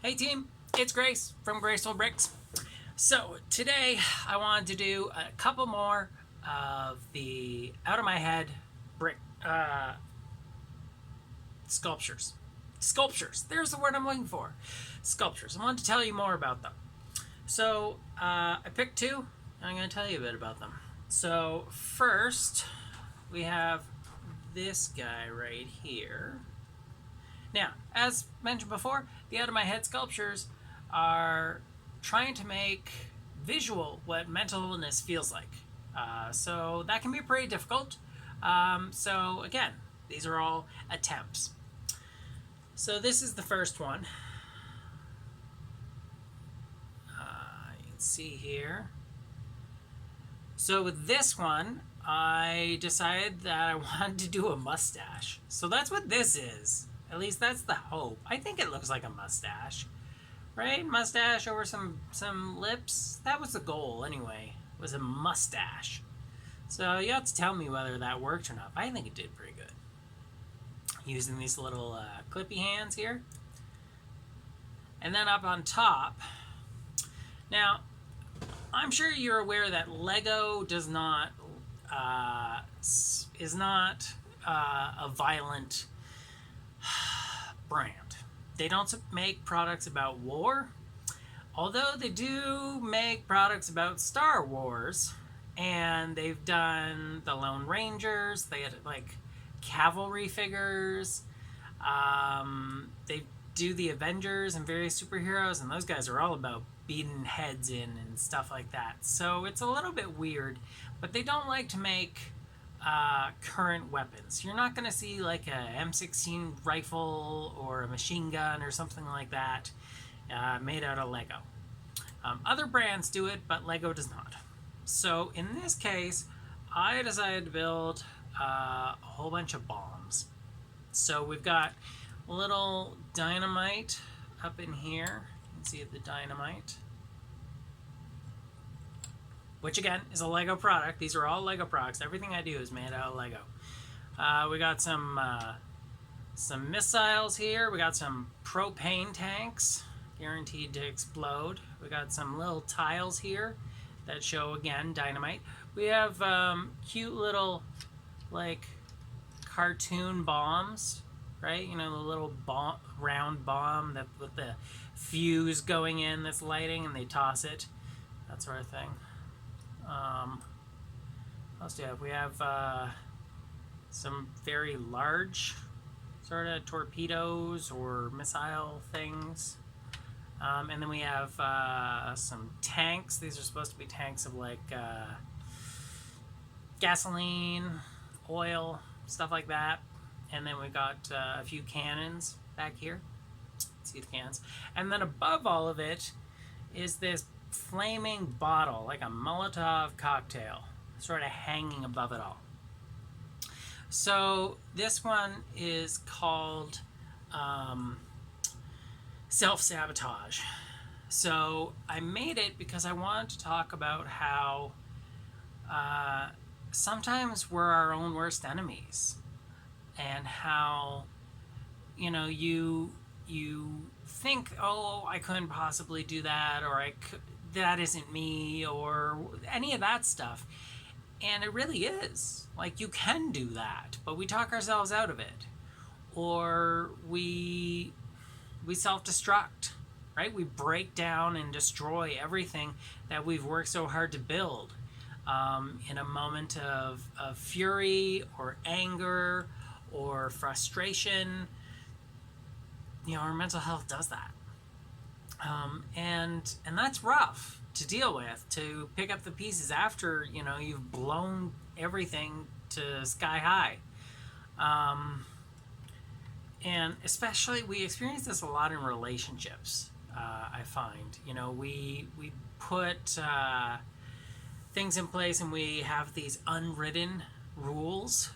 Hey team, it's Grace from Graceful Bricks. So today I wanted to do a couple more of the out of my head brick sculptures. Sculptures. There's the word I'm looking for. Sculptures. I wanted to tell you more about them. So I picked two. And I'm going to tell you a bit about them. So first we have this guy right here. Now, as mentioned before, the out of my head sculptures are trying to make visual what mental illness feels like. So that can be pretty difficult. So again, these are all attempts. So this is the first one. You can see here. So with this one, I decided that I wanted to do a mustache. So that's what this is. At least that's the hope. I think it looks like a mustache, right? Mustache over some lips. That was the goal anyway, was a mustache. So you have to tell me whether that worked or not. I think it did pretty good. Using these little clippy hands here. And then up on top. Now, I'm sure you're aware that Lego does not, is not a violent brand. They don't make products about war, although they do make products about Star Wars, and they've done the Lone Rangers. They had like cavalry figures. They do the Avengers and various superheroes, and those guys are all about beating heads in and stuff like that. So it's a little bit weird, but they don't like to make current weapons. You're not going to see like a M16 rifle or a machine gun or something like that made out of Lego. Other brands do it, but Lego does not. So in this case, I decided to build a whole bunch of bombs. So we've got little dynamite up in here. You can see the dynamite, which again is a Lego product. These are all Lego products. Everything I do is made out of Lego. We got some missiles here. We got some propane tanks, guaranteed to explode. We got some little tiles here that show, again, dynamite. We have cute little, like, cartoon bombs, right? You know, the little round bomb that with the fuse going in that's lighting, and they toss it. That sort of thing. What else do we have? We have some very large sort of torpedoes or missile things. And then we have some tanks. These are supposed to be tanks of like gasoline, oil, stuff like that. And then we got a few cannons back here. See the cans. And then above all of it is this flaming bottle, like a Molotov cocktail, sort of hanging above it all. So this one is called self-sabotage. So I made it because I wanted to talk about how sometimes we're our own worst enemies, and how, you know, you think, oh, I couldn't possibly do that, or that isn't me, or any of that stuff. And it really is. Like, you can do that, but we talk ourselves out of it. Or we self-destruct, right? We break down and destroy everything that we've worked so hard to build in a moment of fury or anger or frustration. You know, our mental health does that. And that's rough to deal with, to pick up the pieces after, you know, you've blown everything to sky high. And especially, we experience this a lot in relationships, I find. You know, we put things in place, and we have these unwritten rules,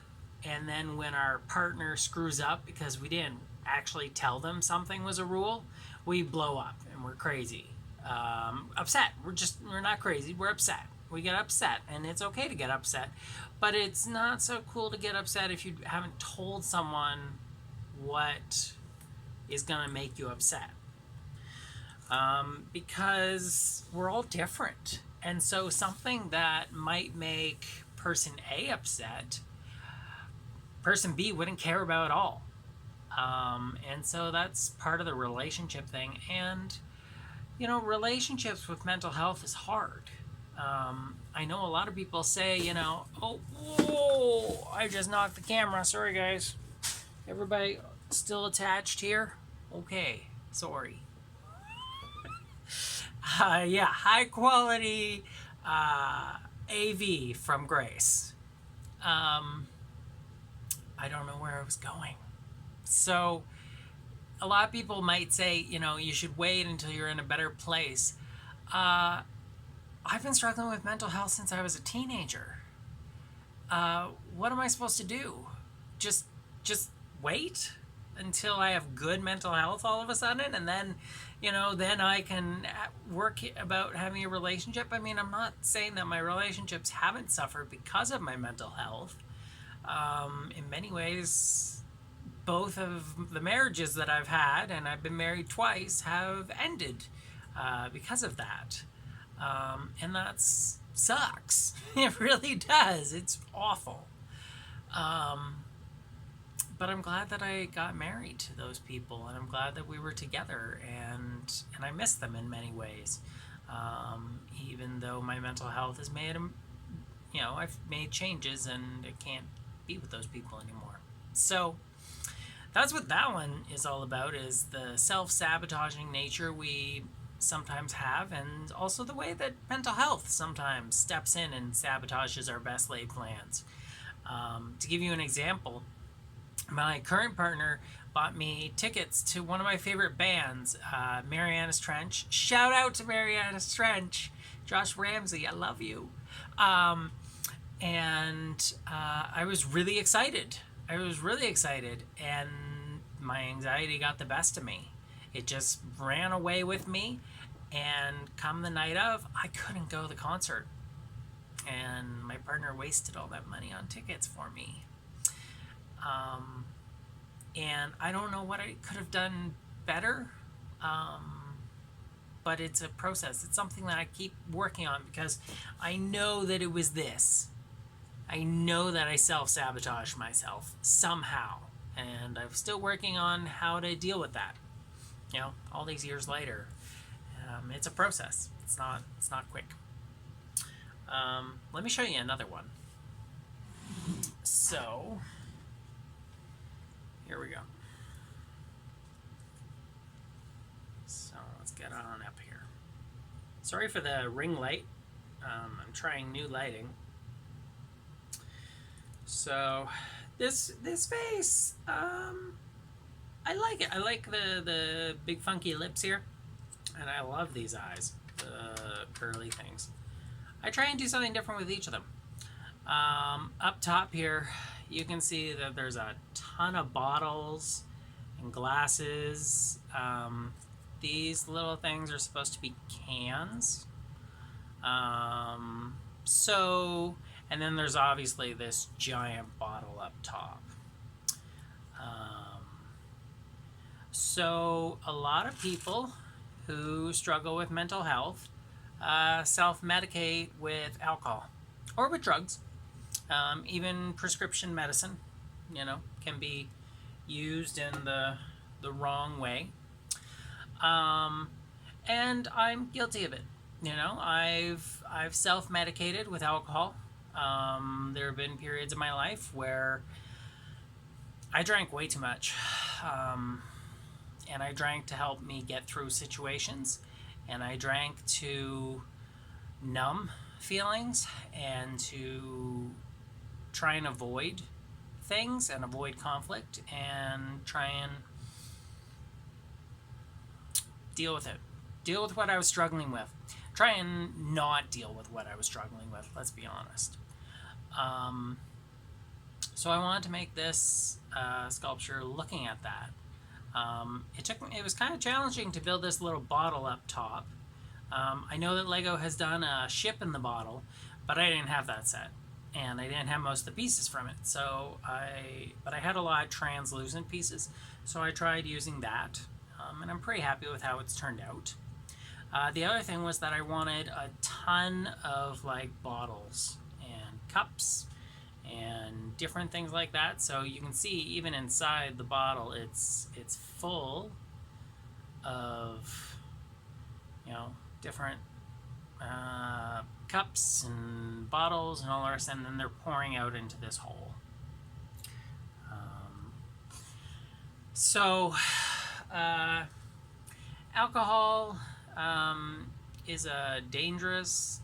and then when our partner screws up because we didn't actually tell them something was a rule, we blow up and we're crazy. Upset. We're not crazy, we're upset. We get upset, and it's okay to get upset, but it's not so cool to get upset if you haven't told someone what is going to make you upset. because we're all different. And so something that might make person A upset, person B wouldn't care about at all. And so that's part of the relationship thing. And, you know, relationships with mental health is hard. I know a lot of people say, you know, oh, whoa, I just knocked the camera. Sorry, guys. Everybody still attached here? Okay, sorry. Yeah, high quality AV from Grace. I don't know where I was going. So, a lot of people might say, you know, you should wait until you're in a better place. I've been struggling with mental health since I was a teenager. What am I supposed to do? Just wait until I have good mental health all of a sudden, and then, you know, then I can work about having a relationship? I mean, I'm not saying that my relationships haven't suffered because of my mental health. In many ways, both of the marriages that I've had, and I've been married twice, have ended because of that. And that sucks. It really does. It's awful. But I'm glad that I got married to those people, and I'm glad that we were together, and I miss them in many ways. Even though my mental health has made them, you know, I've made changes, and I can't be with those people anymore. So that's what that one is all about, is the self-sabotaging nature we sometimes have, and also the way that mental health sometimes steps in and sabotages our best laid plans. To give you an example, my current partner bought me tickets to one of my favorite bands, Marianas Trench. Shout out to Marianas Trench. Josh Ramsey, I love you. And I was really excited. And my anxiety got the best of me. It just ran away with me, and come the night of, I couldn't go to the concert. And my partner wasted all that money on tickets for me. And I don't know what I could have done better, but it's a process. It's something that I keep working on, because I know that it was this. I know that I self-sabotage myself somehow, and I'm still working on how to deal with that. You know, all these years later, it's a process. It's not quick. Let me show you another one. So here we go. So let's get on up here. Sorry for the ring light. I'm trying new lighting. So this face, I like it. I like the big funky lips here, and I love these eyes, the curly things. I try and do something different with each of them. Up top here, you can see that there's a ton of bottles and glasses. These little things are supposed to be cans. And then there's obviously this giant bottle up top. So a lot of people who struggle with mental health self-medicate with alcohol or with drugs. Even prescription medicine, you know, can be used in the wrong way. And I'm guilty of it. You know, I've self-medicated with alcohol. There have been periods of my life where I drank way too much. And I drank to help me get through situations. And I drank to numb feelings and to try and avoid things and avoid conflict and try and deal with it. Deal with what I was struggling with. Try and not deal with what I was struggling with, let's be honest. So I wanted to make this sculpture looking at that. It was kind of challenging to build this little bottle up top. I know that Lego has done a ship in the bottle, but I didn't have that set, and I didn't have most of the pieces from it. But I had a lot of translucent pieces, so I tried using that, and I'm pretty happy with how it's turned out. The other thing was that I wanted a ton of like bottles and cups and different things like that. So you can see even inside the bottle, it's full of, you know, different cups and bottles and all the rest, and then they're pouring out into this hole. So alcohol is a dangerous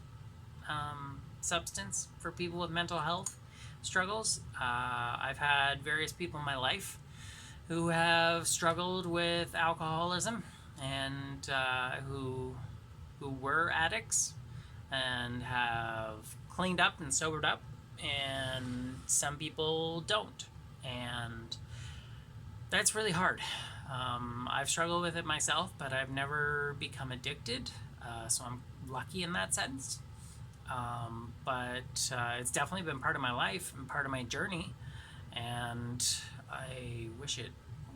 substance for people with mental health struggles. I've had various people in my life who have struggled with alcoholism and who were addicts and have cleaned up and sobered up, and some people don't, and that's really hard. I've struggled with it myself, but I've never become addicted, so I'm lucky in that sense. But it's definitely been part of my life and part of my journey, and I wish it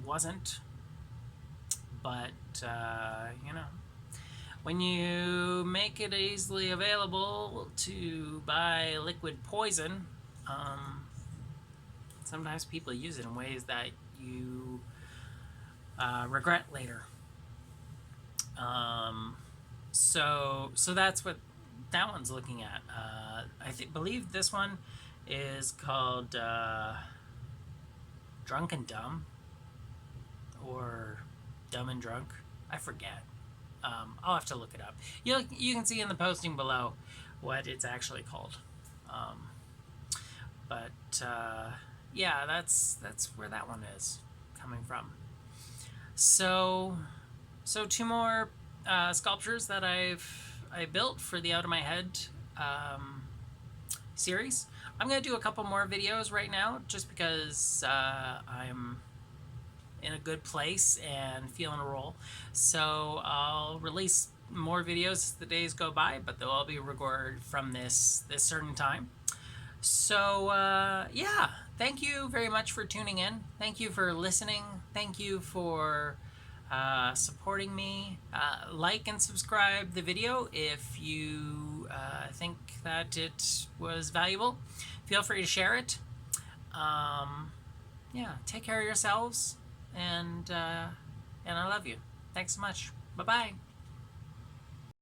wasn't. But you know, when you make it easily available to buy liquid poison, sometimes people use it in ways that you regret later. So that's what that one's looking at. I believe this one is called Drunk and Dumb, or Dumb and Drunk. I forget. I'll have to look it up. You can see in the posting below what it's actually called. But yeah, that's where that one is coming from. So two more sculptures that I built for the Out of My Head series. I'm going to do a couple more videos right now just because I'm in a good place and feeling a roll. So I'll release more videos as the days go by, but they'll all be recorded from this certain time. So yeah, thank you very much for tuning in. Thank you for listening. Thank you for supporting me. Like and subscribe the video if you think that it was valuable. Feel free to share it. Yeah, take care of yourselves, and I love you. Thanks so much. Bye-bye.